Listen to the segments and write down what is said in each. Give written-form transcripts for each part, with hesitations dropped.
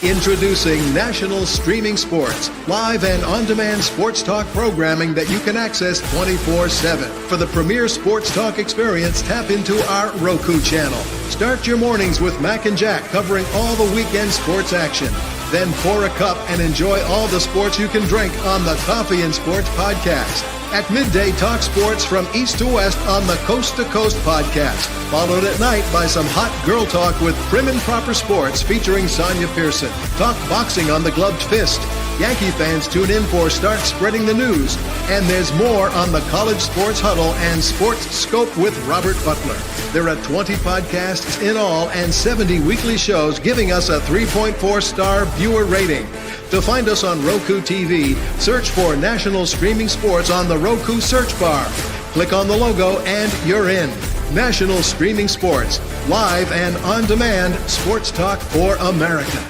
Introducing National Streaming Sports, live and on-demand sports talk programming that you can access 24/7. For the premier sports talk experience, tap into our Roku channel. Start your mornings with Mac and Jack covering all the weekend sports action. Then pour a cup and enjoy all the sports you can drink on the Coffee and Sports podcast. At midday, talk sports from east to west on the Coast to Coast podcast. Followed at night by some hot girl talk with Prim and Proper Sports featuring Sonia Pearson. Talk boxing on the Gloved Fist. Yankee fans tune in for Start Spreading the News. And there's more on the College Sports Huddle and Sports Scope with Robert Butler. There are 20 podcasts in all and 70 weekly shows giving us a 3.4-star viewer rating. To find us on Roku TV, search for National Streaming Sports on the Roku search bar. Click on the logo and you're in. National Streaming Sports, live and on-demand sports talk for America.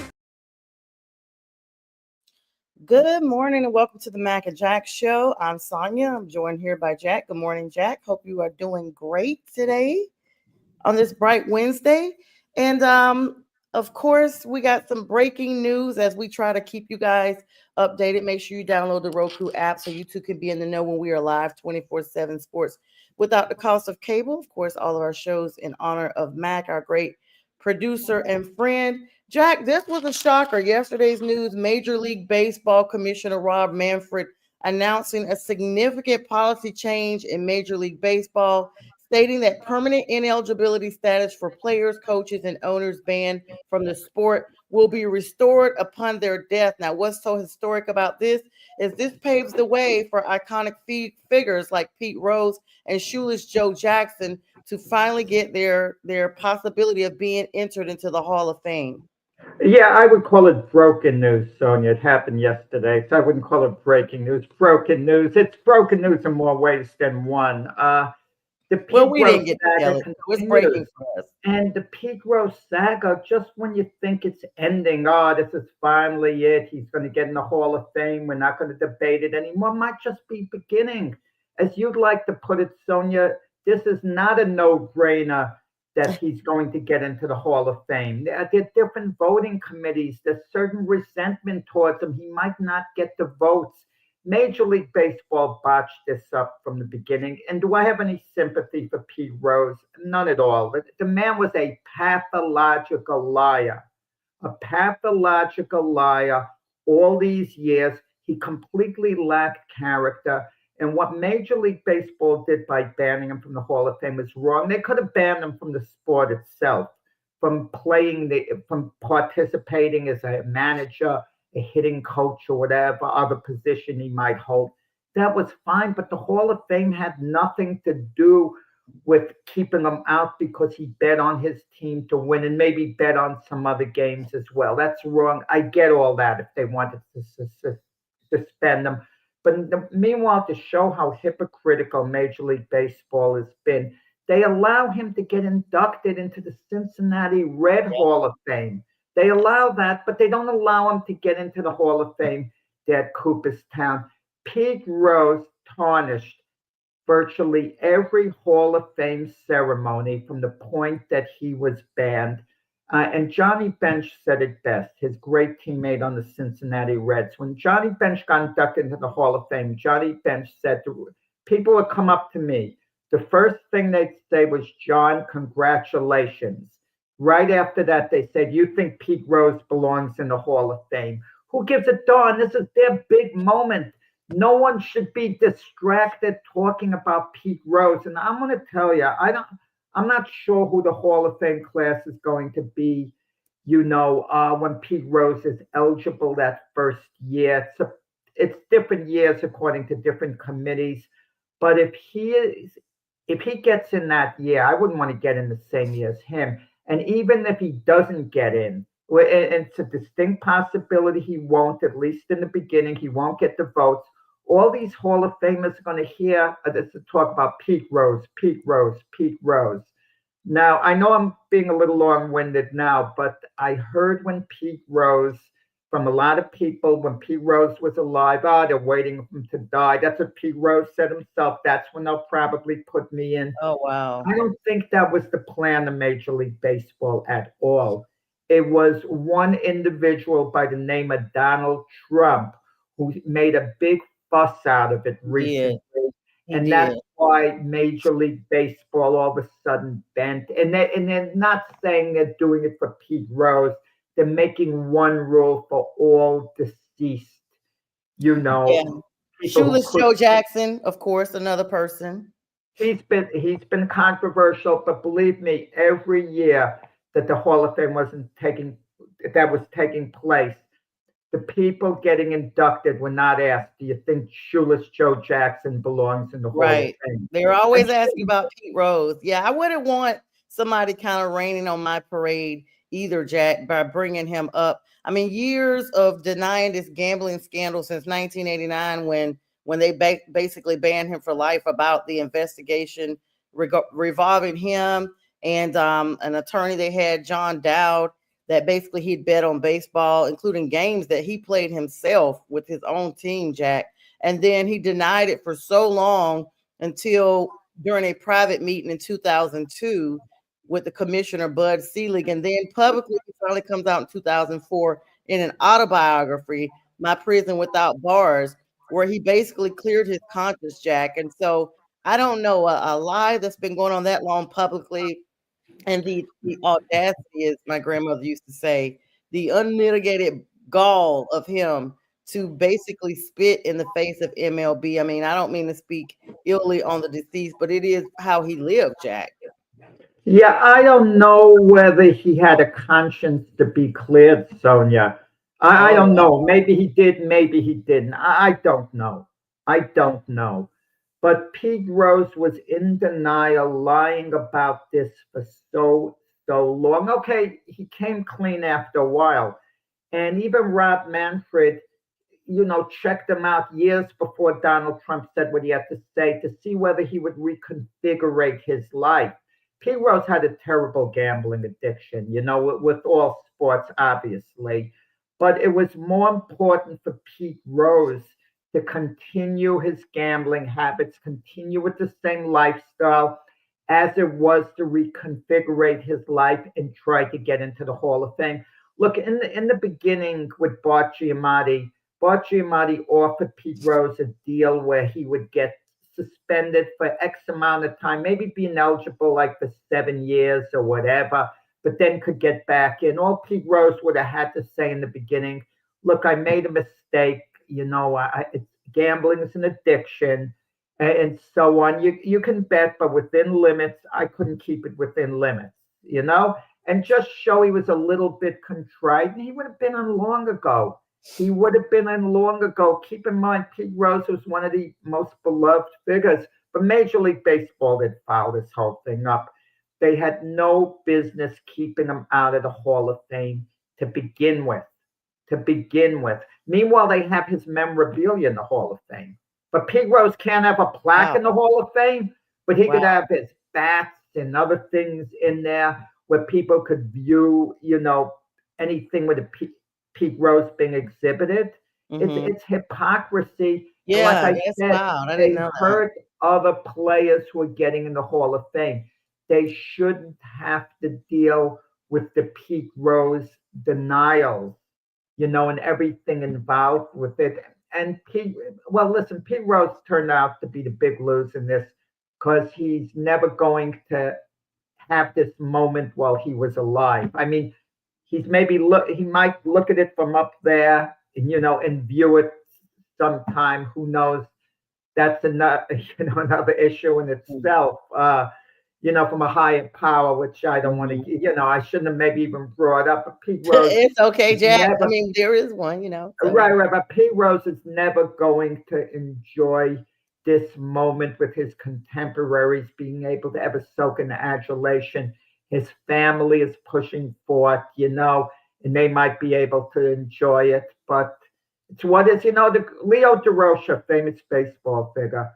Good morning and welcome to the Mac and Jack Show. I'm Sonia. I'm joined here by Jack. Good morning, Jack. Hope you are doing great today on this bright Wednesday. And of course, we got some breaking news as we try to keep you guys updated. Make sure you download the Roku app so you too can be in the know when we are live 24/7 sports without the cost of cable. Of course, all of our shows in honor of Mac, our great producer and friend. Jack, this was a shocker. Yesterday's news, Major League Baseball Commissioner Rob Manfred announcing a significant policy change in Major League Baseball, stating that permanent ineligibility status for players, coaches, and owners banned from the sport will be restored upon their death. Now, what's so historic about this is this paves the way for iconic figures like Pete Rose and Shoeless Joe Jackson to finally get their possibility of being entered into the Hall of Fame. Yeah, I would call it broken news, Sonia. It happened yesterday, so I wouldn't call it breaking news. Broken news. It's broken news in more ways than one. We didn't get to tell it. It was breaking for us. And the Pete Rose saga, just when you think it's ending, this is finally it. He's going to get in the Hall of Fame. We're not going to debate it anymore. Might just be beginning. As you'd like to put it, Sonia, this is not a no-brainer that he's going to get into the Hall of Fame. There are different voting committees. There's certain resentment towards him. He might not get the votes. Major League Baseball botched this up from the beginning. And do I have any sympathy for Pete Rose? None at all. The man was a pathological liar. A pathological liar all these years. He completely lacked character. And what Major League Baseball did by banning him from the Hall of Fame was wrong. They could have banned him from the sport itself, from participating as a manager, a hitting coach, or whatever other position he might hold. That was fine, but the Hall of Fame had nothing to do with keeping him out because he bet on his team to win and maybe bet on some other games as well. That's wrong. I get all that if they wanted to suspend him. But meanwhile, to show how hypocritical Major League Baseball has been, they allow him to get inducted into the Cincinnati Red Hall of Fame. They allow that, but they don't allow him to get into the Hall of Fame there at Cooperstown. Pete Rose tarnished virtually every Hall of Fame ceremony from the point that he was banned. And Johnny Bench said it best, his great teammate on the Cincinnati Reds. When Johnny Bench got inducted into the Hall of Fame, Johnny Bench said, people would come up to me. The first thing they'd say was, John, congratulations. Right after that, they said, you think Pete Rose belongs in the Hall of Fame? Who gives a darn? This is their big moment. No one should be distracted talking about Pete Rose. And I'm going to tell you, I'm not sure who the Hall of Fame class is going to be, when Pete Rose is eligible that first year. It's different years according to different committees. But if he gets in that year, I wouldn't want to get in the same year as him. And even if he doesn't get in, it's a distinct possibility he won't, at least in the beginning, he won't get the votes. All these Hall of Famers are going to hear this talk about Pete Rose, Pete Rose, Pete Rose. Now, I know I'm being a little long-winded now, but I heard when Pete Rose, from a lot of people, when Pete Rose was alive, they're waiting for him to die. That's what Pete Rose said himself. That's when they'll probably put me in. Oh, wow. I don't think that was the plan of Major League Baseball at all. it was one individual by the name of Donald Trump who made a big fuss out of it He did. recently. He And did. that's why Major League Baseball all of a sudden bent. And they're not saying they're doing it for Pete Rose. They're making one rule for all deceased, you Yeah. know, people who Shoeless could. Joe Jackson, of course, another person. He's been controversial, but believe me, every year that the Hall of Fame was taking place, the people getting inducted were not asked, do you think Shoeless Joe Jackson belongs in the Hall of Right. Fame? They're always And asking about Pete Rose. Yeah, I wouldn't want somebody kind of raining on my parade either, Jack, by bringing him up. I mean, years of denying this gambling scandal since 1989 when they basically banned him for life about the investigation revolving him and an attorney they had, John Dowd, that basically he'd bet on baseball, including games that he played himself with his own team, Jack. And then he denied it for so long until during a private meeting in 2002 with the commissioner, Bud Selig. And then publicly, he finally comes out in 2004 in an autobiography, My Prison Without Bars, where he basically cleared his conscience, Jack. And so I don't know, a lie that's been going on that long publicly, and the audacity, as my grandmother used to say, the unmitigated gall of him to basically spit in the face of MLB. I mean, I don't mean to speak illy on the deceased, but it is how he lived, Jack. yeah, I don't know whether he had a conscience to be cleared, Sonia. I Oh, don't wow. know. Maybe he did, maybe he didn't. I don't know. I don't know. But Pete Rose was in denial, lying about this for so long. Okay, he came clean after a while. And even Rob Manfred, checked him out years before Donald Trump said what he had to say to see whether he would reconfigure his life. Pete Rose had a terrible gambling addiction, with all sports, obviously. But it was more important for Pete Rose to continue his gambling habits, continue with the same lifestyle, as it was to reconfigure his life and try to get into the Hall of Fame. Look, in the beginning with Bart Giamatti offered Pete Rose a deal where he would get suspended for X amount of time, maybe being eligible like for 7 years or whatever, but then could get back in. All Pete Rose would have had to say in the beginning, look, I made a mistake. Gambling is an addiction and so on. You can bet, but within limits. I couldn't keep it within limits, and just show he was a little bit contrite, and he would have been on long ago. He would have been in long ago. Keep in mind, Pete Rose was one of the most beloved figures, but Major League Baseball did foul this whole thing up. They had no business keeping him out of the Hall of Fame to begin with. Meanwhile, they have his memorabilia in the Hall of Fame. But Pete Rose can't have a plaque in the Hall of Fame, but he could have his bats and other things in there where people could view, anything with a Pete Rose being exhibited. It's hypocrisy. Yeah, Like I that's said, wild. I they didn't know that. hurt other players who are getting in the Hall of Fame. They shouldn't have to deal with the Pete Rose denials, and everything involved with it. And Pete Rose turned out to be the big loser in this because he's never going to have this moment while he was alive. I mean, he might look at it from up there and view it sometime. Who knows? That's another issue in itself. From a higher power, which I don't want to, I shouldn't have maybe even brought up. But Pete Rose, It's okay, Jack. never, I mean, there is one, so. right. But Pete Rose is never going to enjoy this moment with his contemporaries being able to ever soak in the adulation. His family is pushing forth, and they might be able to enjoy it. But it's what is, the Leo DeRocha, famous baseball figure,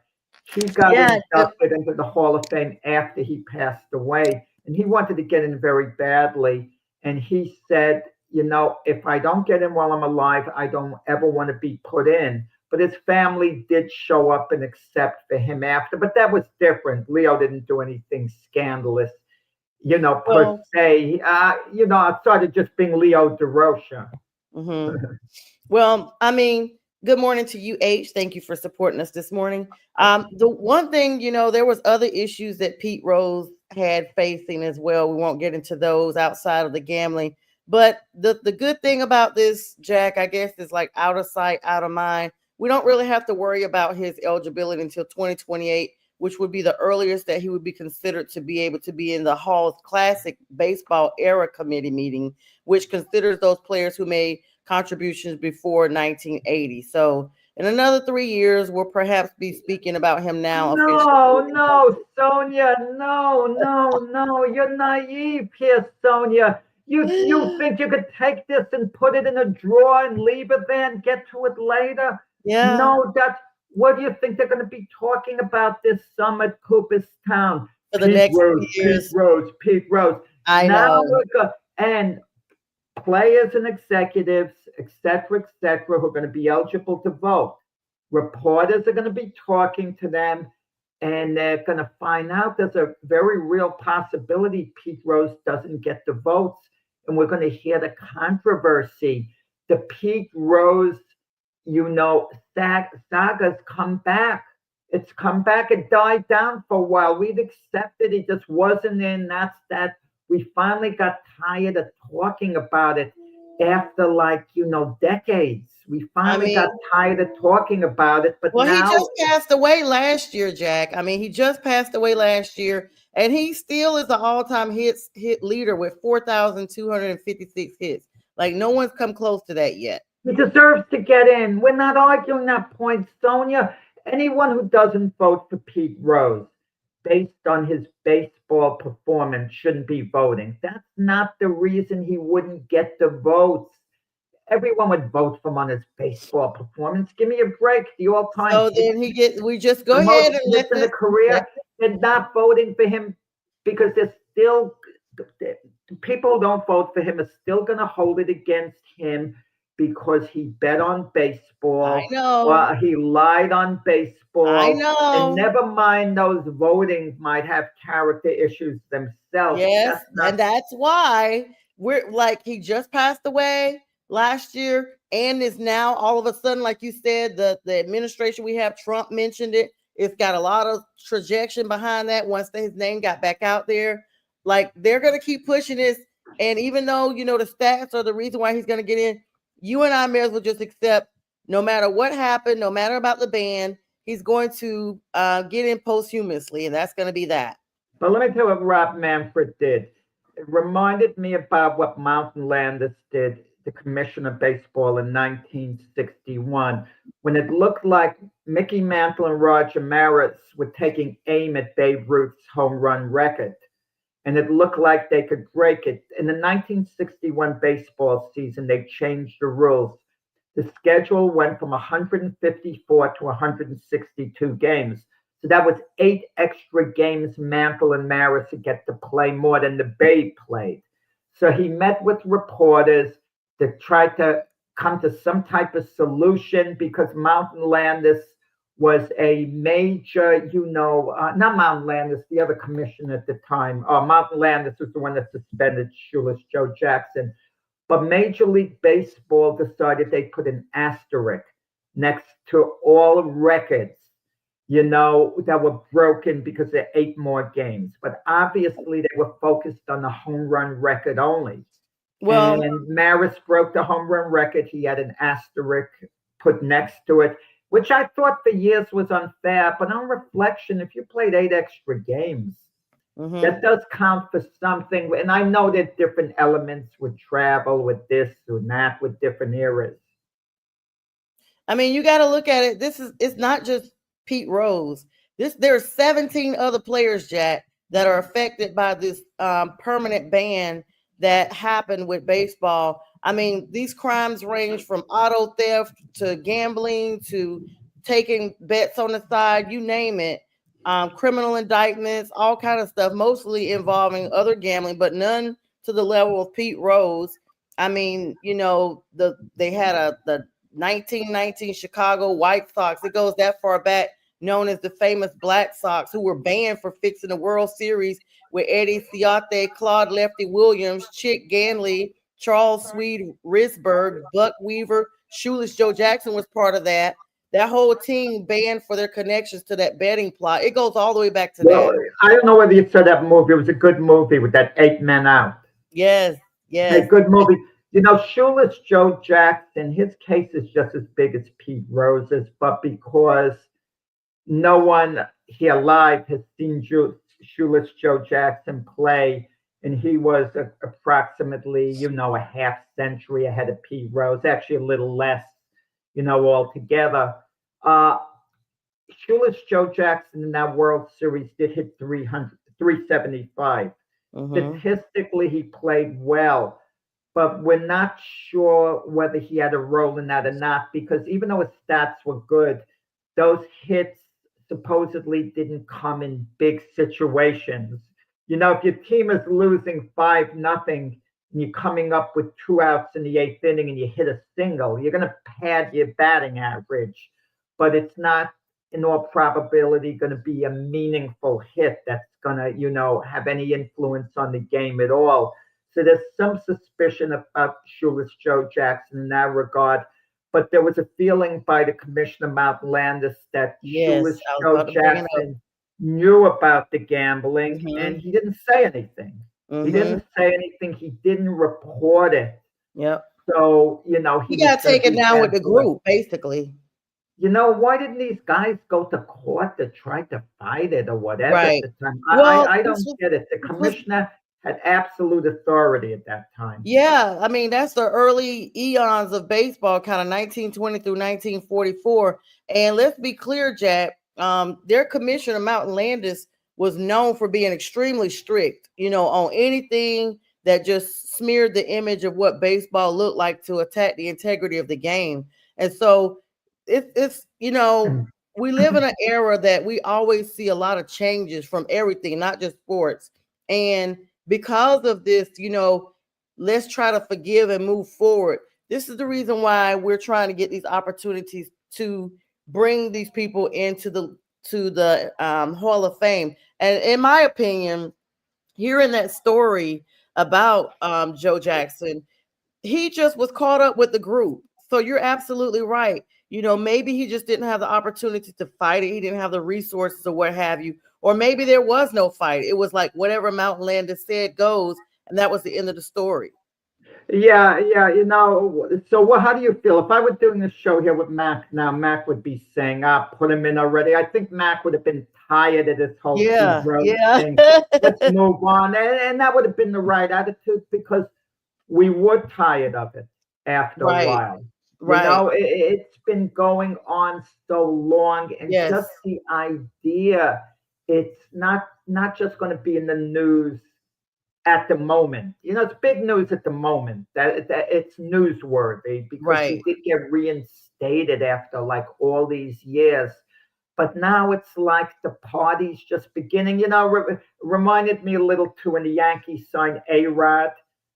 he got inducted into the Hall of Fame after he passed away, and he wanted to get in very badly. And he said, if I don't get in while I'm alive, I don't ever want to be put in. But his family did show up and accept for him after. But that was different. Leo didn't do anything scandalous. per Well, se. I started just being Leo DeRocha. mhm. Well, I mean, good morning to you, H. Thank you for supporting us this morning. The one thing, there was other issues that Pete Rose had facing as well. We won't get into those outside of the gambling. But the good thing about this, Jack, I guess, is like out of sight, out of mind. We don't really have to worry about his eligibility until 2028, which would be the earliest that he would be considered to be able to be in the Hall's Classic Baseball Era Committee meeting, which considers those players who made contributions before 1980. So in another 3 years, we'll perhaps be speaking about him now officially. No, Sonia, no. You're naive here, Sonia. You think you could take this and put it in a drawer and leave it there and get to it later? Yeah, No, what do you think they're going to be talking about this summer at Cooperstown? for the next Pete years. Rose. I Now know. and players and executives, et cetera, who are going to be eligible to vote. Reporters are going to be talking to them, and they're going to find out there's a very real possibility Pete Rose doesn't get the votes, and we're going to hear the controversy. The Pete Rose, saga's come back. It's come back. It died down for a while. We'd accepted it just wasn't in. That's that. We finally got tired of talking about it after decades. We finally got tired of talking about it. But Well, now he just passed away last year, Jack. I mean, he just passed away last year, and he still is the all-time hit leader with 4,256 hits. Like no one's come close to that yet. he deserves to get in. We're not arguing that point, Sonia. Anyone who doesn't vote for Pete Rose based on his baseball performance shouldn't be voting. That's not the reason he wouldn't get the votes. Everyone would vote for him on his baseball performance. Give me a break. The all-time So then we just go the ahead most and hits in the career. They're not voting for him because they're still people who don't vote for him are still going to hold it against him because he bet on baseball. I know. Or he lied on baseball. I know. And never mind those voting might have character issues themselves. Yes, and that's why we're like he just passed away last year and is now all of a sudden, like you said, the administration we have, Trump mentioned it. It's got a lot of trajectory behind that once his name got back out there. Like they're going to keep pushing this. And even though, the stats are the reason why he's going to get in, you and I may as well just accept no matter what happened, no matter about the ban, he's going to get in posthumously. And that's going to be that. But let me tell you what Rob Manfred did. It reminded me about what Mountain Landis did, the commissioner of baseball in 1961, when it looked like Mickey Mantle and Roger Maris were taking aim at Babe Ruth's home run record. And it looked like they could break it. In the 1961 baseball season, they changed the rules. The schedule went from 154 to 162 games. So that was 8 extra games Mantle and Maris would get to play more than the Babe played. So he met with reporters to try to come to some type of solution because Mountain Landis was a major, not Mountain Landis, the other commissioner at the time. Mountain Landis was the one that suspended Shoeless Joe Jackson. But Major League Baseball decided they put an asterisk next to all records, that were broken because there are 8 more games. But obviously, they were focused on the home run record only. Well, and Maris broke the home run record. He had an asterisk put next to it, which I thought for years was unfair. But on reflection, if you played 8 extra games, that does count for something. And I know that different elements with travel, with this or that, with different eras. I mean, you got to look at it. It's not just Pete Rose. There's 17 other players, Jack, that are affected by this permanent ban that happened with baseball. I mean, these crimes range from auto theft to gambling to taking bets on the side, you name it. Criminal indictments, all kind of stuff, mostly involving other gambling, but none to the level of Pete Rose. I mean, they had the 1919 Chicago White Sox. It goes that far back, known as the famous Black Sox, who were banned for fixing the World Series with Eddie Ciate, Claude Lefty Williams, Chick Ganley, Charles Swede Risberg, Buck Weaver, Shoeless Joe Jackson was part of that. That whole team banned for their connections to that betting plot. It goes all the way back to Well, that. I don't know whether you saw that movie. It was a good movie with that 8 Men Out. Yes, A yes. good movie. You know, Shoeless Joe Jackson, his case is just as big as Pete Rose's, but because no one here live has seen Shoeless Joe Jackson play, and he was approximately, a half century ahead of Pete Rose, actually a little less, altogether. Shoeless Joe Jackson in that World Series did hit 375. Statistically, he played well, but we're not sure whether he had a role in that or not, because even though his stats were good, those hits supposedly didn't come in big situations. If your team is losing 5-0 and you're coming up with 2 outs in the 8th inning and you hit a single, you're going to pad your batting average, but it's not in all probability going to be a meaningful hit that's going to, have any influence on the game at all. So there's some suspicion about Shoeless Joe Jackson in that regard. But there was a feeling by the commissioner, Mountain Landis, that Shoeless Joe Jackson knew about the gambling and he didn't say anything. He didn't say anything. He didn't report it. Yep. So, he got taken down with the group, basically. Why didn't these guys go to court to try to fight it or whatever right. at the time? I don't get it. The commissioner had absolute authority at that time. Yeah, I mean, that's the early eons of baseball, kind of 1920 through 1944. And let's be clear, Jack, their commissioner, Mountain Landis, was known for being extremely strict, on anything that just smeared the image of what baseball looked like to attack the integrity of the game. And so it's we live in an era that we always see a lot of changes from everything, not just sports. And because of this, let's try to forgive and move forward. This is the reason why we're trying to get these opportunities to bring these people into the Hall of Fame. And in my opinion, hearing that story about Joe Jackson, he just was caught up with the group. So you're absolutely right. Maybe he just didn't have the opportunity to fight it. He didn't have the resources or what have you. Or maybe there was no fight. It was like whatever Mountain Landis said goes, and that was the end of the story. Yeah. So how do you feel? If I were doing this show here with Mac now, Mac would be saying, put him in already. I think Mac would have been tired of this whole thing. Let's move on. And that would have been the right attitude, because we were tired of it after a while. Right. It's been going on so long, and just the idea, it's not just going to be in the news at the moment. It's big news at the moment. That it's newsworthy because he did get reinstated after like all these years. But now it's like the party's just beginning. Reminded me a little too when the Yankees signed A-Rod.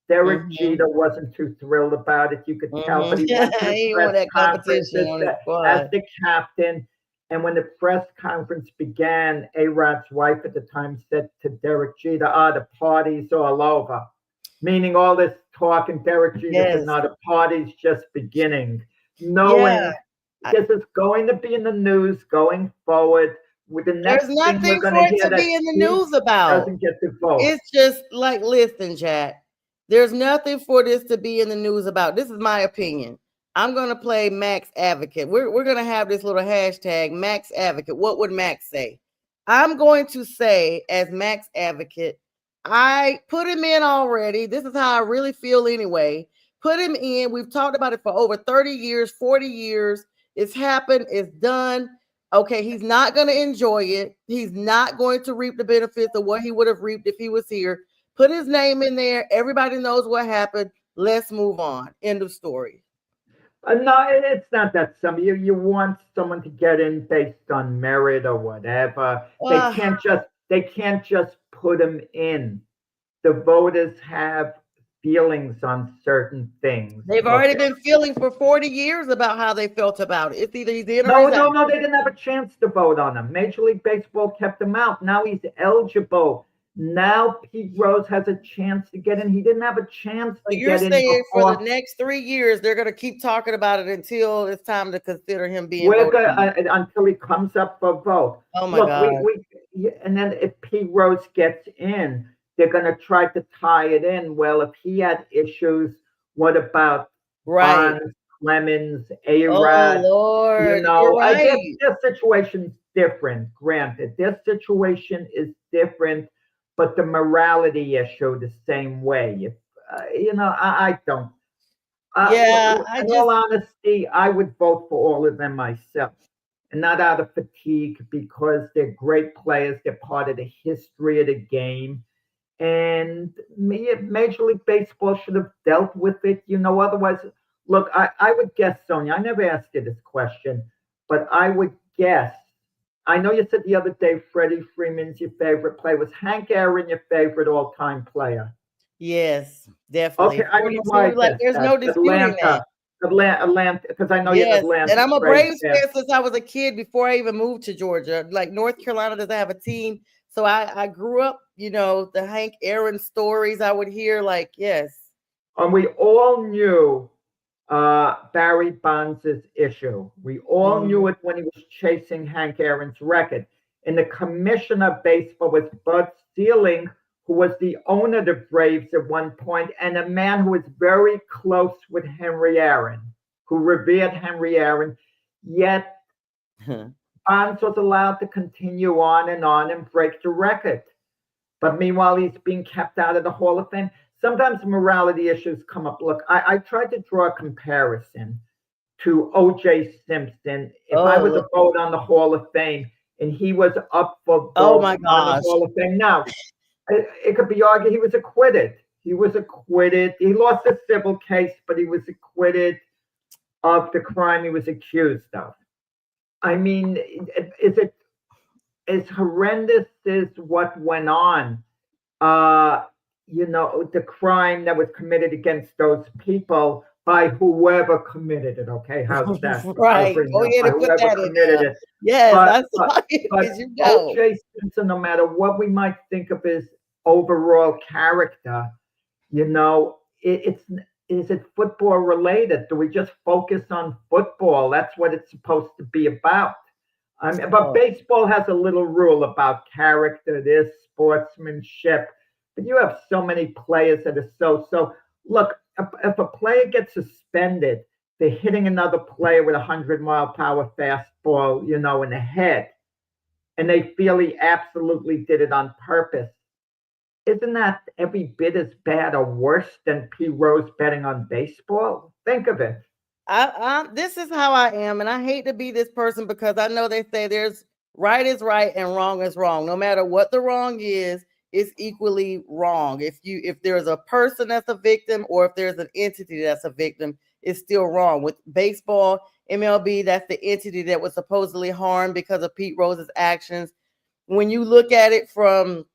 Derek Jeter wasn't too thrilled about it. You could tell, but he went to the press conference as the captain. And when the press conference began, A-Rod's wife at the time said to Derek Jeter, the party's all over. Meaning all this talk, and Derek Jeter said, no, the party's just beginning. Knowing this is going to be in the news going forward. With the next There's nothing for it to be in the news about. Doesn't get to vote. It's just like, listen, Jack. There's nothing for this to be in the news about. This is my opinion. I'm going to play Max Advocate. We're going to have this little hashtag, Max Advocate. What would Max say? I'm going to say, as Max Advocate, I put him in already. This is how I really feel anyway. Put him in. We've talked about it for over 30 years, 40 years. It's happened. It's done. Okay, he's not going to enjoy it. He's not going to reap the benefits of what he would have reaped if he was here. Put his name in there. Everybody knows what happened. Let's move on. End of story. No, it's not that simple. You want someone to get in based on merit or whatever. They can't just put him in. The voters have feelings on certain things. They've already been feeling for 40 years about how they felt about it. It's either he's in or he's out. No, they didn't have a chance to vote on him. Major League Baseball kept him out. Now he's eligible Now Pete Rose has a chance to get in. He didn't have a chance So to you're get in saying for the before. next 3 years, they're going to keep talking about it until it's time to consider him being We're voted gonna, in. until he comes up for vote. Oh my Look, God. and then if Pete Rose gets in, they're gonna try to tie it in. Well, if he had issues, what about Right. Bonds, Clemens, Oh A-Rod? You Lord, you're know, right. their situation's different. Granted, their situation is different, but the morality issue the same way. If, you know, I don't. Yeah, I In all just honesty, I would vote for all of them myself, and not out of fatigue because they're great players. They're part of the history of the game, and Major League Baseball should have dealt with it. You know, otherwise, look, I would guess, Sonia. I never asked you this question, but I would guess. I know you said the other day Freddie Freeman's your favorite player. Was Hank Aaron your favorite all-time player? yes, Okay, definitely. I don't know why I 42, like guessed there's no that. disputing that. Atlanta, because I know you're an Yes, and Atlanta I'm a Braves Braves fan. fan since I was a kid before I even moved to Georgia. Like North Carolina doesn't have a team, so I grew up, the Hank Aaron stories I would hear. Like, yes, And we all knew Barry Bonds' issue. We all knew Mhm. it when he was chasing Hank Aaron's record. And the commissioner of baseball was Bud Selig, who was the owner of the Braves at one point, and a man who was very close with Henry Aaron, who revered Henry Aaron. Yet Bonds was allowed to continue on and break the record. But meanwhile, he's being kept out of the Hall of Fame. Sometimes morality issues come up. Look, I tried to draw a comparison to O.J. Simpson. If I was Oh, a vote on the Hall of Fame and he was up for oh vote my on the gosh. Hall of Fame, now it could be argued he was acquitted. He was acquitted. He lost a civil case, but he was acquitted of the crime he was accused of. I mean, is it as horrendous as what went on? uh, the crime that was committed against those people by whoever committed it. Okay, how's that? I'll Right. bring Go it up ahead by and put whoever that in committed there. it. Yes, But I but saw it but because O.J. Simpson, no matter what we might think of his overall character, it's is it football related? Do we just focus on football? That's what it's supposed to be about. But Oh, baseball has a little rule about character, this sportsmanship. But you have so many players that are so. Look, if a player gets suspended for hitting another player with a 100-mile-per-hour fastball, in the head, and they feel he absolutely did it on purpose, isn't that every bit as bad or worse than P. Rose betting on baseball? Think of it. this is how I am, and I hate to be this person because I know they say there's right is right and wrong is wrong. No matter what the wrong is, it's equally wrong. If there's a person that's a victim or if there's an entity that's a victim, it's still wrong. With baseball, MLB, that's the entity that was supposedly harmed because of Pete Rose's actions. When you look at it from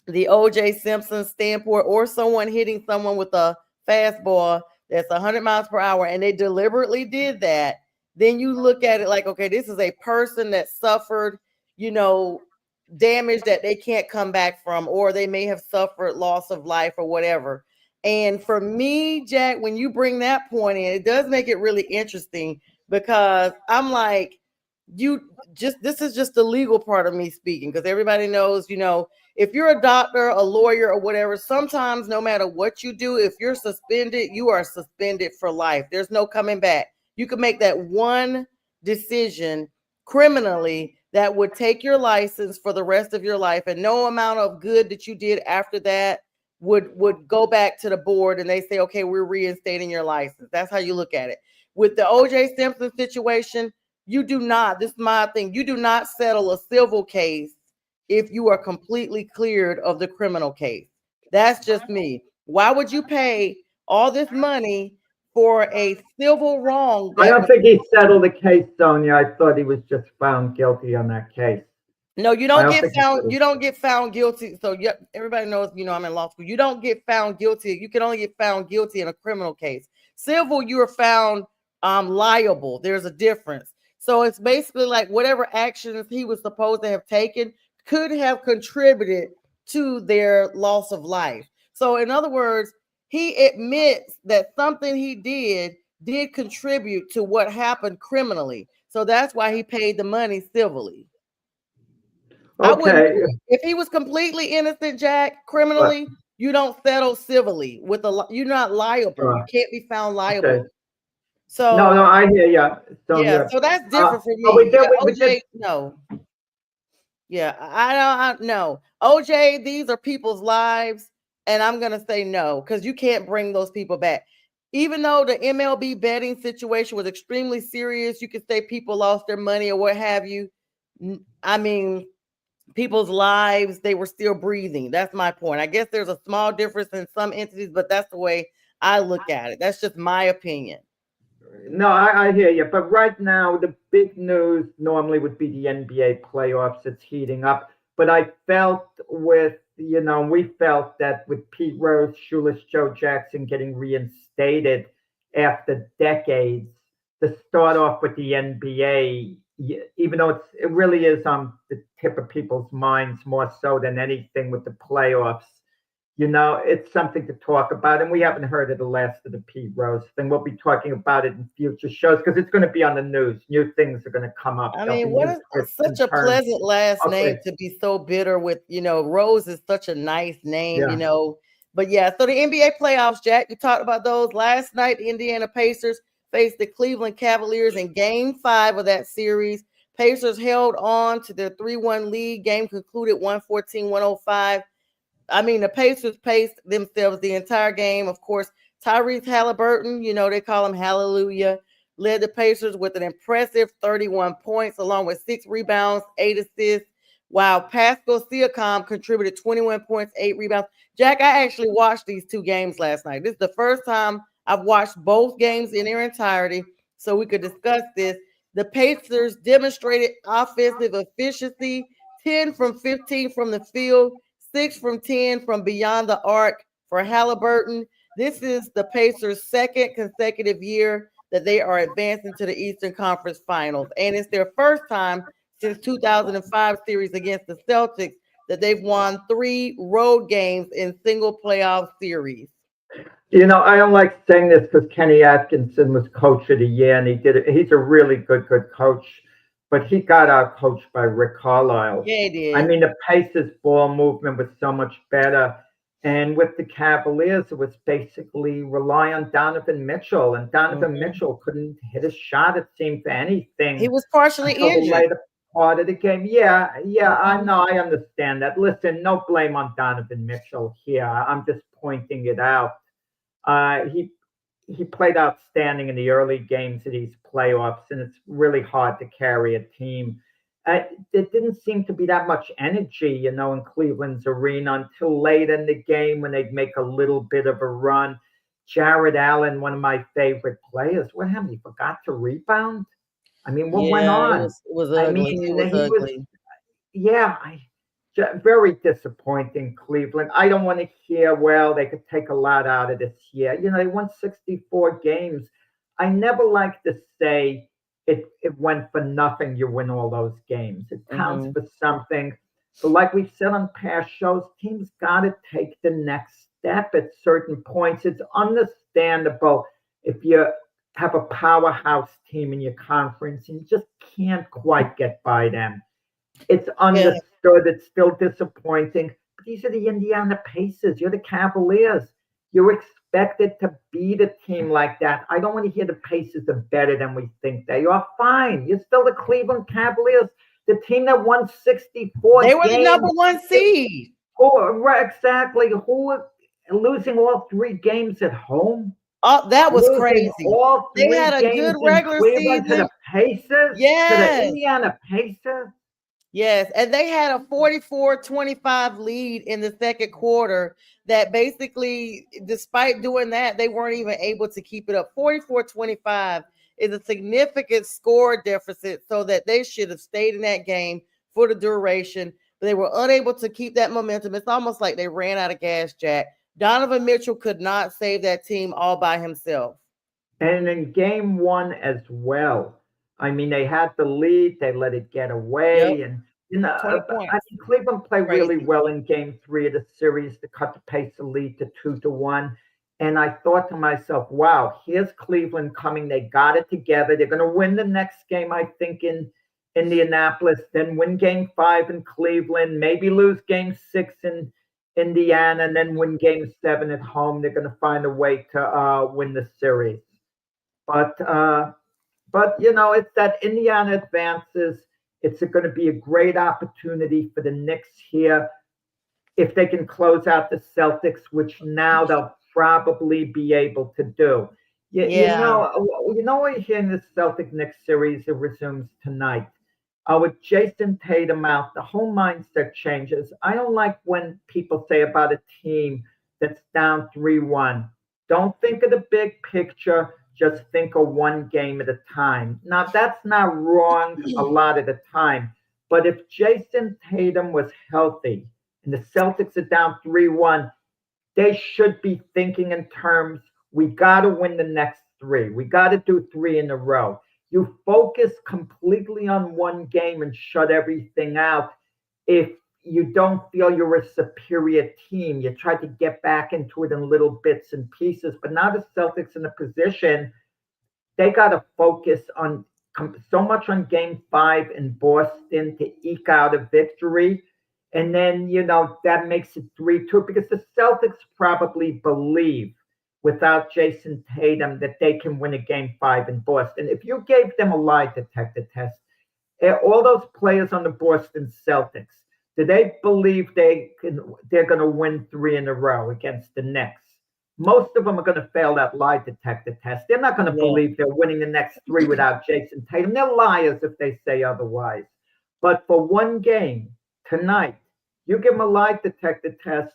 the O.J. Simpson standpoint, or someone hitting someone with a fastball that's 100 miles per hour, and they deliberately did that, then you look at it like, okay, this is a person that suffered, you know, damage that they can't come back from, or they may have suffered loss of life or whatever. And for me, Jack, when you bring that point in, it does make it really interesting because I'm like, this is just the legal part of me speaking because everybody knows, if you're a doctor, a lawyer, or whatever, sometimes no matter what you do, if you're suspended, you are suspended for life. There's no coming back. You can make that one decision criminally that would take your license for the rest of your life, and no amount of good that you did after that would go back to the board and they say, okay, we're reinstating your license. That's how you look at it. With the O.J. Simpson situation, you do not, this is my thing, you do not settle a civil case if you are completely cleared of the criminal case. That's just me. Why would you pay all this money for a civil wrong I that don't was think he settled the case, Sonia. I thought he was just found guilty on that case. no, you I don't don't get think he found, settled. you don't get found guilty. So yeah, everybody knows, I'm in law school. You don't get found guilty. You can only get found guilty in a criminal case. Civil, you are found liable. There's a difference. So it's basically like whatever actions he was supposed to have taken could have contributed to their loss of life. So in other words, he admits that something he did contribute to what happened criminally. So that's why he paid the money civilly. I wouldn't Okay. if he was completely innocent, Jack, criminally, you don't settle civilly with you're not liable. You can't be found liable. Okay. So No, I hear you. yeah, so that's different for but we me. did, Yeah, we OJ, did. no. Yeah, I don't know. OJ, these are people's lives, and I'm gonna say no, because you can't bring those people back. Even though the MLB betting situation was extremely serious, you could say people lost their money or what have you. I mean, people's lives, they were still breathing. That's my point. I guess there's a small difference in some entities, but that's the way I look at it. That's just my opinion. No, I hear you. But right now, the big news normally would be the NBA playoffs. It's heating up. But I felt we felt that with Pete Rose, Shoeless Joe Jackson getting reinstated after decades, to start off with the NBA, even though it really is on the tip of people's minds more so than anything with the playoffs. It's something to talk about, and we haven't heard of the last of the Pete Rose thing. We'll be talking about it in future shows because it's going to be on the news. New things are going to come up. I mean, what is such a pleasant last name to be so bitter with? Rose is such a nice name, But yeah, so the NBA playoffs, Jack, you talked about those last night. The Indiana Pacers faced the Cleveland Cavaliers in Game 5 of that series. Pacers held on to their 3-1 lead. Game concluded 114-105. I mean, the Pacers paced themselves the entire game. Of course, Tyrese Halliburton, they call him Hallelujah, led the Pacers with an impressive 31 points, along with 6 rebounds, 8 assists, while Pascal Siakam contributed 21 points, 8 rebounds. Jack, I actually watched these 2 games last night. This is the first time I've watched both games in their entirety, so we could discuss this. The Pacers demonstrated offensive efficiency, 10 from 15 from the field, 6 from 10 from beyond the arc for Halliburton. This is the Pacers' second consecutive year that they are advancing to the Eastern Conference Finals. And it's their first time since 2005 series against the Celtics that they've won 3 road games in single playoff series. I don't like saying this because Kenny Atkinson was coach of the year, and he's a really good coach. But he got out coached by Rick Carlisle. Yeah, he did. I mean, the Pacers' ball movement was so much better. And with the Cavaliers, it was basically rely on Donovan Mitchell. And Donovan Mitchell couldn't hit a shot, it seemed, for anything. He was partially injured. The later part of the game. Yeah, I know. I understand that. Listen, no blame on Donovan Mitchell here. I'm just pointing it out. He played outstanding in the early games of these playoffs, and it's really hard to carry a team. There didn't seem to be that much energy, in Cleveland's arena until late in the game when they'd make a little bit of a run. Jared Allen, one of my favorite players, what happened? He forgot to rebound? I mean, what went on? It was ugly. I mean, he was ugly. Very disappointing, Cleveland. I don't want to hear, well, they could take a lot out of this year. They won 64 games. I never like to say it went for nothing. You win all those games. It counts for something. But like we've said on past shows, teams got to take the next step at certain points. It's understandable if you have a powerhouse team in your conference and you just can't quite get by them. It's understood. It's still disappointing. But these are the Indiana Pacers. You're the Cavaliers. You're expected to beat a team like that. I don't want to hear the Pacers are better than we think they are. Fine. You're still the Cleveland Cavaliers, the team that won 64 games. They were the number 1 seed. Exactly. Who were losing all 3 games at home? Oh, that was crazy. They had a good regular season. To the Pacers? Yes. To the Indiana Pacers? Yes, and they had a 44-25 lead in the second quarter that basically, despite doing that, they weren't even able to keep it up. 44-25 is a significant score deficit, so that they should have stayed in that game for the duration, but they were unable to keep that momentum. It's almost like they ran out of gas, Jack. Donovan Mitchell could not save that team all by himself. And in game 1 as well. I mean, they had the lead, they let it get away. And, You know, 20 I points. mean, Cleveland played really Crazy. well in Game 3 of the series to cut the pace of lead to 2-1. And I thought to myself, wow, here's Cleveland coming. They got it together. They're going to win the next game, I think, in Indianapolis, then win Game 5 in Cleveland, maybe lose Game 6 in Indiana, and then win Game 7 at home. They're going to find a way to win the series. But you know, it's that Indiana advances. It's going to be a great opportunity for the Knicks here if they can close out the Celtics, which now they'll probably be able to do. Yeah. You know what you hear in the Celtic Knicks series, it resumes tonight. With Jason Tatum out, the whole mindset changes. I don't like when people say about a team that's down 3-1. Don't think of the big picture. Just think of one game at a time. Now, that's not wrong a lot of the time. But if Jason Tatum was healthy and the Celtics are down 3-1, they should be thinking in terms, we got to win the next 3. We got to do 3 in a row. You focus completely on one game and shut everything out. If you don't feel you're a superior team, you try to get back into it in little bits and pieces. But now the Celtics in a position, they got to focus on so much on Game 5 in Boston to eke out a victory. And then, you know, that makes it 3-2 because the Celtics probably believe without Jason Tatum that they can win a Game 5 in Boston. If you gave them a lie detector test, all those players on the Boston Celtics, do they believe they're going to win 3 in a row against the Knicks? Most of them are going to fail that lie detector test. They're not going to believe they're winning the next 3 without Jason Tatum. They're liars if they say otherwise. But for one game tonight, you give them a lie detector test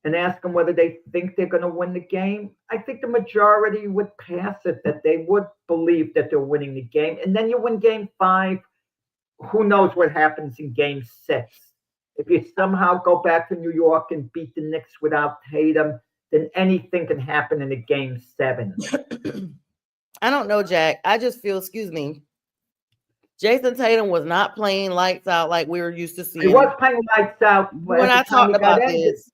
and ask them whether they think they're going to win the game. I think the majority would pass it, that they would believe that they're winning the game. And then you win Game 5. Who knows what happens in Game 6? If you somehow go back to New York and beat the Knicks without Tatum, then anything can happen in a Game 7. I don't know, Jack. I just feel, excuse me, Jason Tatum was not playing lights out like we were used to seeing. He was playing lights out when I talked about this.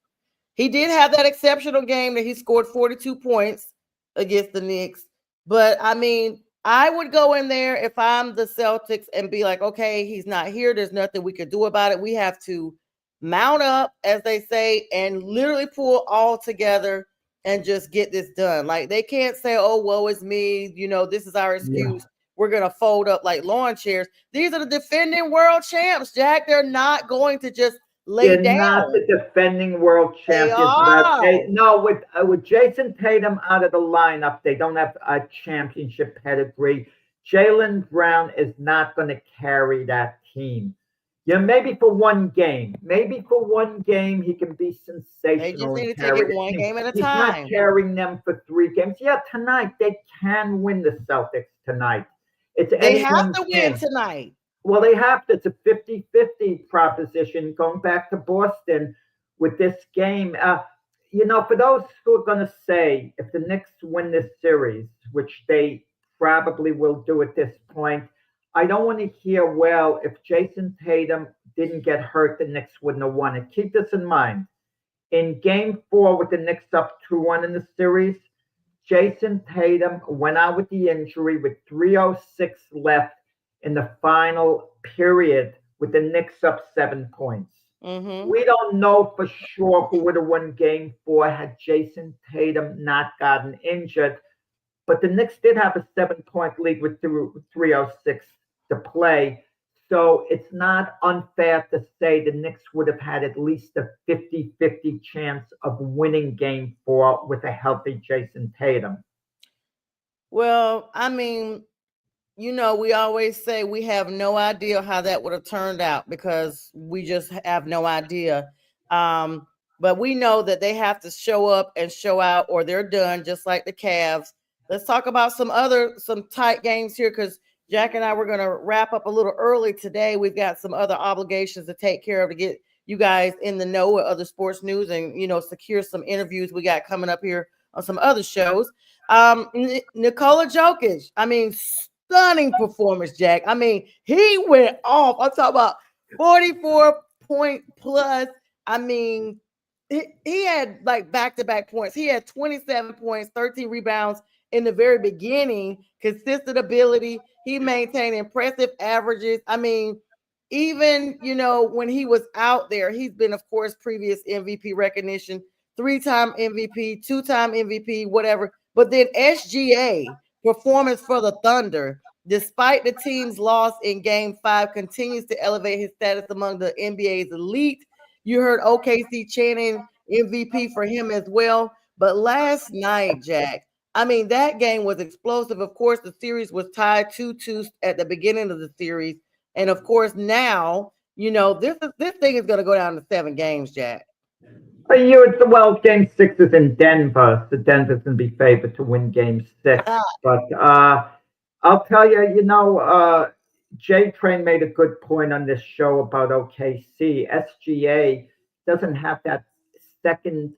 He did have that exceptional game that he scored 42 points against the Knicks. But, I mean, I would go in there if I'm the Celtics and be like, okay, he's not here. There's nothing we could do about it. We have to mount up, as they say, and literally pull all together and just get this done. Like, they can't say, oh, woe is me. You know, this is our excuse. Yeah. We're going to fold up like lawn chairs. These are the defending world champs, Jack. They're not going to just lay down. Not the defending world champions. No, with Jason Tatum out of the lineup, they don't have a championship pedigree. Jaylen Brown is not going to carry that team. Yeah, maybe for one game. Maybe for one game he can be sensational. They just need to take it one game at a time. He's not carrying them for 3 games. Yeah, tonight they can win the Celtics tonight. They have to win tonight. Well, they have to. It's a 50-50 proposition going back to Boston with this game. You know, for those who are going to say if the Knicks win this series, which they probably will do at this point, I don't want to hear, well, if Jason Tatum didn't get hurt, the Knicks wouldn't have won it. Keep this in mind. In Game 4 with the Knicks up 2-1 in the series, Jason Tatum went out with the injury with 3:06 left in the final period with the Knicks up 7 points. Mm-hmm. We don't know for sure who would have won Game 4 had Jason Tatum not gotten injured. But the Knicks did have a 7-point lead with 3:06 to play. So it's not unfair to say the Knicks would have had at least a 50-50 chance of winning Game 4 with a healthy Jason Tatum. Well, I mean, you know, we always say we have no idea how that would have turned out because we just have no idea. But we know that they have to show up and show out or they're done, just like the Cavs. Let's talk about some tight games here because Jack and I were going to wrap up a little early today. We've got some other obligations to take care of to get you guys in the know with other sports news and, you know, secure some interviews we got coming up here on some other shows. Nikola Jokic, I mean, stunning performance, Jack. I mean, he went off. I'm talking about 44 point plus. I mean, he had like back-to-back points. He had 27 points, 13 rebounds in the very beginning, consistent ability. He maintained impressive averages. I mean, even, when he was out there, he's been, of course, previous MVP recognition, 3-time MVP, 2-time MVP, whatever. But then SGA, performance for the Thunder, despite the team's loss in Game 5, continues to elevate his status among the NBA's elite. You heard OKC chanting MVP for him as well. But last night, Jack, I mean, that game was explosive. Of course, the series was tied 2-2 at the beginning of the series. And of course, now, this thing is going to go down to 7 games, Jack. Well, Game 6 is in Denver, so Denver's going to be favored to win Game 6. But I'll tell you, J Train made a good point on this show about OKC. SGA doesn't have that second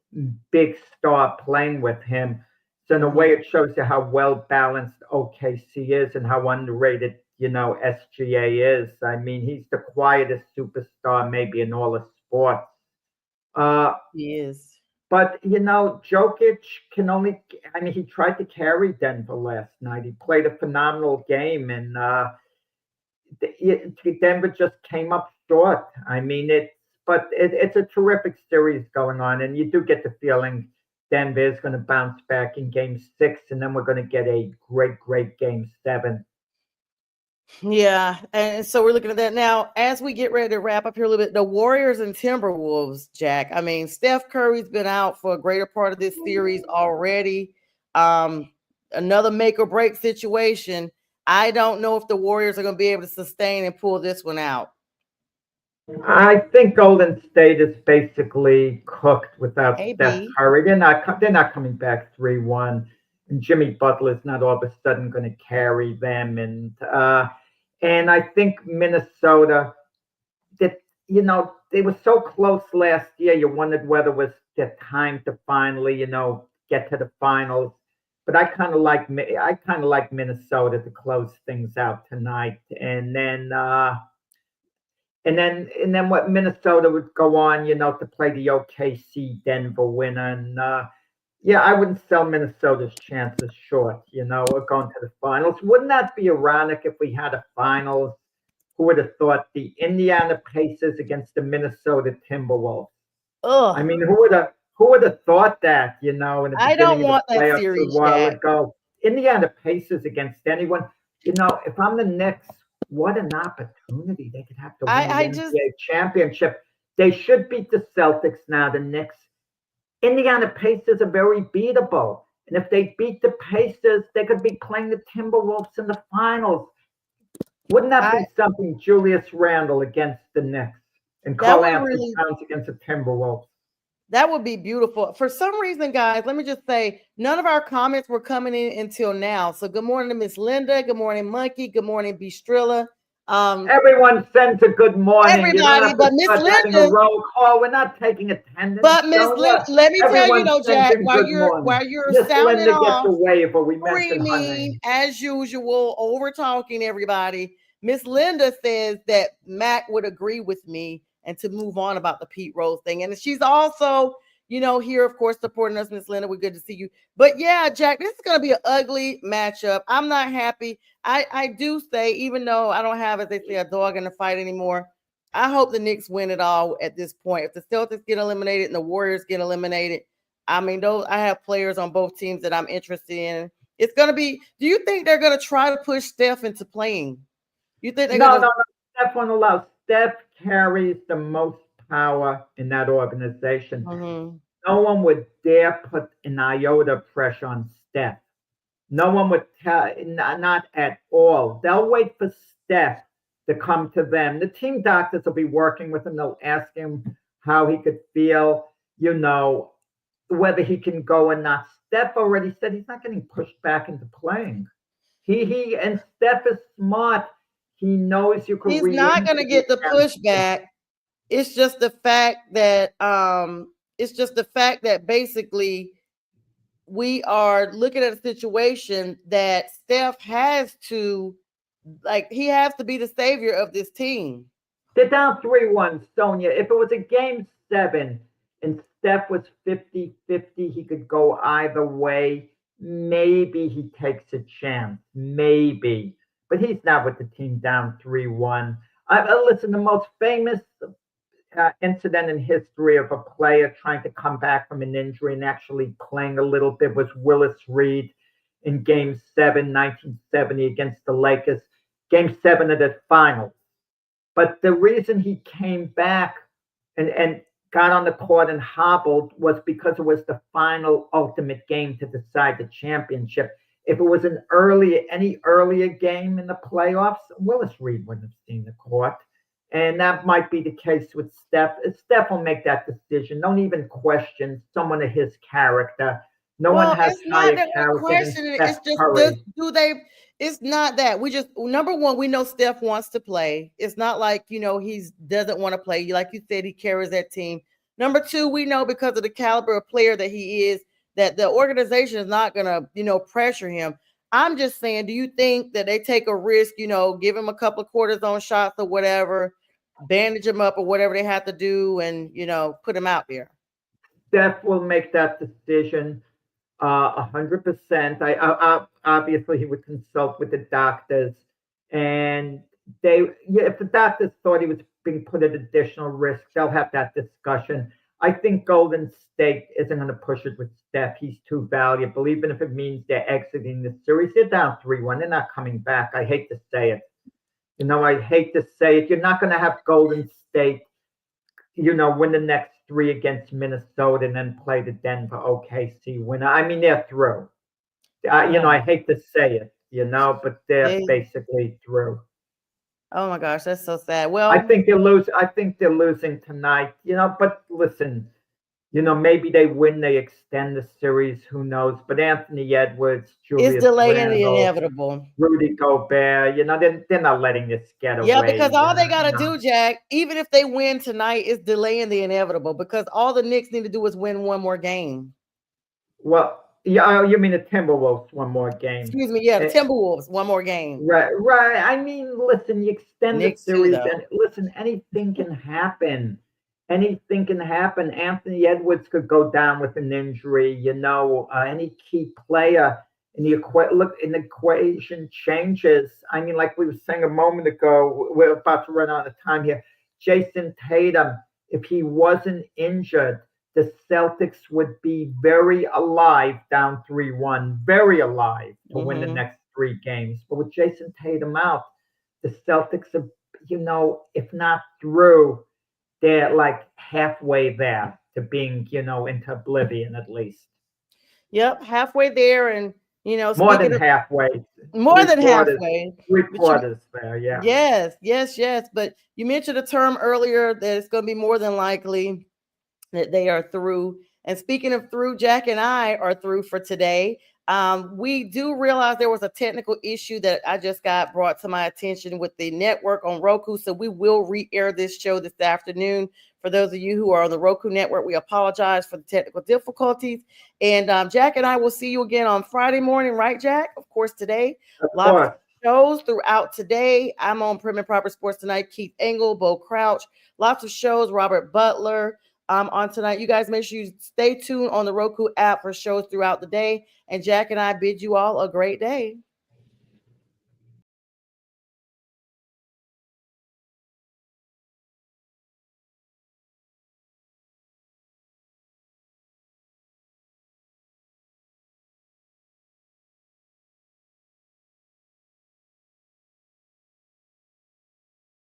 big star playing with him. So in a way, it shows you how well balanced OKC is and how underrated, SGA is. I mean, he's the quietest superstar maybe in all of sports. He is. But, Jokic he tried to carry Denver last night. He played a phenomenal game, and Denver just came up short. I mean, it's a terrific series going on, and you do get the feeling Denver is going to bounce back in Game 6, and then we're going to get a great, great Game 7. Yeah, and so we're looking at that now. As we get ready to wrap up here a little bit, the Warriors and Timberwolves, Jack. I mean, Steph Curry's been out for a greater part of this series already. Another make or break situation. I don't know if the Warriors are going to be able to sustain and pull this one out. I think Golden State is basically cooked without Steph Curry. They're not coming back 3-1. And Jimmy Butler is not all of a sudden going to carry them. And I think Minnesota, that they were so close last year. You wondered whether it was the time to finally, get to the finals. But I kind of like Minnesota to close things out tonight. And then what Minnesota would go on, to play the OKC Denver winner. And I wouldn't sell Minnesota's chances short, of going to the finals. Wouldn't that be ironic if we had a finals? Who would have thought the Indiana Pacers against the Minnesota Timberwolves? Ugh. I mean, who would have thought that, in the I don't want that series, a while ago. Indiana Pacers against anyone. If I'm the Knicks, what an opportunity. They could have to win the NBA championship. They should beat the Celtics now, the Knicks. Indiana Pacers are very beatable. And if they beat the Pacers, they could be playing the Timberwolves in the finals. Wouldn't that be something, Julius Randle against the Knicks and Karl Anthony Towns against the Timberwolves? That would be beautiful. For some reason, guys, let me just say, none of our comments were coming in until now. So good morning to Miss Linda. Good morning, Monkey. Good morning, Bistrilla. Everyone sends a good morning. Everybody, but Miss Linda, a roll call. We're not taking attendance. But Miss Linda, let me tell you though, Jack, while you're Miss sounding Linda off, gets a waiver. We mentioned her name. As usual, over talking everybody. Miss Linda says that Mac would agree with me and to move on about the Pete Rose thing, and she's also, here, of course, supporting us, Miss Linda. We're good to see you. But yeah, Jack, this is going to be an ugly matchup. I'm not happy. I do say, even though I don't have, as they say, a dog in the fight anymore, I hope the Knicks win it all at this point. If the Celtics get eliminated and the Warriors get eliminated, I mean, I have players on both teams that I'm interested in. It's going to be, do you think they're going to try to push Steph into playing? You think they're No. Steph won't allow. Steph carries the most power in that organization. Mm-hmm. No one would dare put an iota of pressure on Steph. No one would not at all. They'll wait for Steph to come to them. The team doctors will be working with him. They'll ask him how he could feel, whether he can go or not. Steph already said he's not getting pushed back into playing. And Steph is smart. He knows you can. He's not going to get the pushback. It's just the fact that basically we are looking at a situation that Steph has to, he has to be the savior of this team. They're down 3-1, Sonia. If it was a game 7 and Steph was 50-50, he could go either way. Maybe he takes a chance. Maybe. But he's not with the team down 3-1. Listen, the most famous incident in history of a player trying to come back from an injury and actually playing a little bit was Willis Reed in Game 7, 1970 against the Lakers. Game 7 of the finals. But the reason he came back and got on the court and hobbled was because it was the final ultimate game to decide the championship. If it was any earlier game in the playoffs, Willis Reed wouldn't have seen the court. And that might be the case with Steph. Steph will make that decision. Don't even question someone of his character. No one has higher character than Steph Curry. It's not that. We just, number one, we know Steph wants to play. It's not like, he doesn't want to play. Like you said, he carries that team. Number two, we know because of the caliber of player that he is, that the organization is not going to, pressure him. I'm just saying, do you think that they take a risk, give him a couple of cortisone shots or whatever, bandage him up or whatever they have to do and, put him out there? Steph will make that decision 100%. I obviously he would consult with the doctors, and if the doctors thought he was being put at additional risk, they'll have that discussion. I think Golden State isn't going to push it with Steph. He's too valuable, even if it means they're exiting the series. They're down 3-1. They're not coming back. I hate to say it. I hate to say it. You're not going to have Golden State, win the next 3 against Minnesota and then play the Denver OKC winner. I mean, they're through. I hate to say it, but they're basically through. Oh my gosh, that's so sad. Well, I think they're losing tonight, but listen, maybe they win, they extend the series, who knows? But Anthony Edwards, Julius is delaying Randle, the inevitable. Rudy Gobert, they're not letting this get away. Yeah, because all they got to do, Jack, even if they win tonight, is delaying the inevitable, because all the Knicks need to do is win one more game. Well, yeah, you mean the Timberwolves one more game? Excuse me, the Timberwolves one more game. Right. I mean, listen, you extend the series, and listen, anything can happen. Anything can happen. Anthony Edwards could go down with an injury. Any key player in the equation changes. I mean, like we were saying a moment ago, we're about to run out of time here. Jason Tatum, if he wasn't injured, the Celtics would be very alive, down 3-1, very alive to win the next 3 games. But with Jason Tatum out, the Celtics are, if not through, they're like halfway there to being, into oblivion at least. Yep, halfway there, and more than halfway. More than halfway. 3/4 there, yeah. Yes. But you mentioned a term earlier that it's going to be more than likely that they are through. And speaking of through, Jack and I are through for today. We do realize there was a technical issue that I just got brought to my attention with the network on Roku. So we will re-air this show this afternoon. For those of you who are on the Roku network, we apologize for the technical difficulties. And Jack and I will see you again on Friday morning, right, Jack? Of course, today. Lots of shows throughout today. I'm on Prim and Proper Sports tonight. Keith Engel, Bo Crouch. Lots of shows. Robert Butler. On tonight. You guys make sure you stay tuned on the Roku app for shows throughout the day. And Jack and I bid you all a great day.